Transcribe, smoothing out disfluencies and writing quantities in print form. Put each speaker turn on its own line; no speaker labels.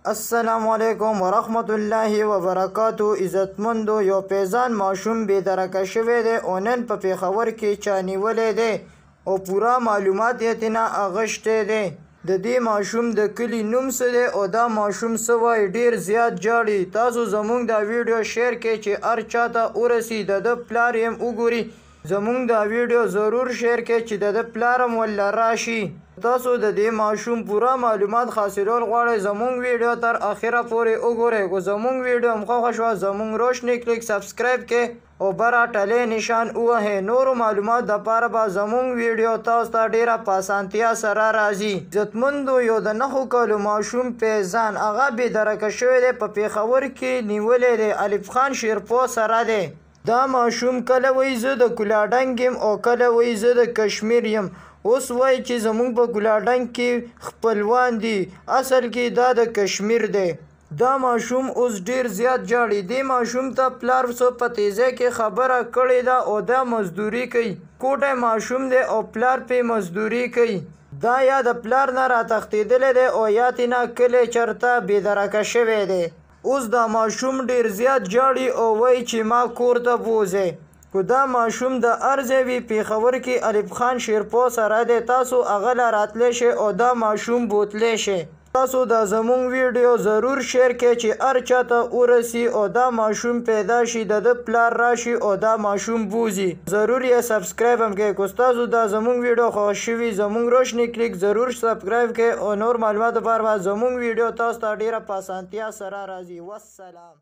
السلام علیکم ورحمت الله وبرکاتو. عزتمندو یو پیزان ماشوم بې درکه شوی دی او نن په پېښور کې چا نیولی دی او پوره معلومات یې ترنه اخیستی دی. د دې ماشوم د کلي نوم څه دی او دا ماشوم څه وایي؟ ډېر زیات جاړي. تاسو زموږ دا ویډیو شیر کړئ چې هر چا ته ورسي. د ده پلار یې وګوري. زموږ دا ویډیو ضرور شیر کړئ چې د ده پلار هم ولله راشي. تاسو د دې ماشوم پوره معلومات حاصلول غواړئ، زموږ ویډیو تر اخره پورې وګورئ. که زموږ ویډیو هم خوښه شوه زموږ روشنی کلیک سبسکرایب کړئ او بره ټلۍ نشان ووهئ. نورو معلومات دپاره به زموږ ویډیو تاسو ته ډېره په اسانتیا سره راځي. عزتمندو یو د 9 کالو ماشوم پیزان هغه بې درکه شوی دی، په پېښور کې نیولی دی. الف خان شیرپو سره دی. دا ماشوم کله وایي زه د کولاډنګ یم او کله وایي زه د کشمیر یم. اوس وایي چې زموږ په کولاډنګ کې خپلوان دي، اصل کې دا د کشمیر دی. دا ماشوم اوس ډېر زیات جاړي. دې ماشوم ته پلار څه په تیزۍ کې خبره کړې ده او دا مزدوري کوي. کوټی ماشوم دی او پلار پې مزدوري کوي. دا یا د پلار نه راتښتېدلی دی او یا ترنه کلی چېرته بې درکه شوی دی. اوس دا ماشوم ډېر زیات جاړي او وایي چې ما کور ته بوځئ. که دا ماشوم د هر ځای وي پېښور کې الف خان شیرپو سره دی، تاسو هغه له راتلی شئ او دا ماشوم بوتلی شئ. تاسو دا زموږ ویډیو ضرور شیر کړئ چې هر چا ته ورسي او دا ماشوم پیدا شي، د ده پلار راشي او دا ماشوم بوځي. ضرور یې سبسکرایب هم کړئ. که ستاسو دا زموږ ویډیو خوښ شوي زموږ روشنی کلیک ضرور سبسکرایب کړئ او نور معلومات لپاره به زموږ ویډیو تاسو ته ډېره په اسانتیا سره راځي. والسلام.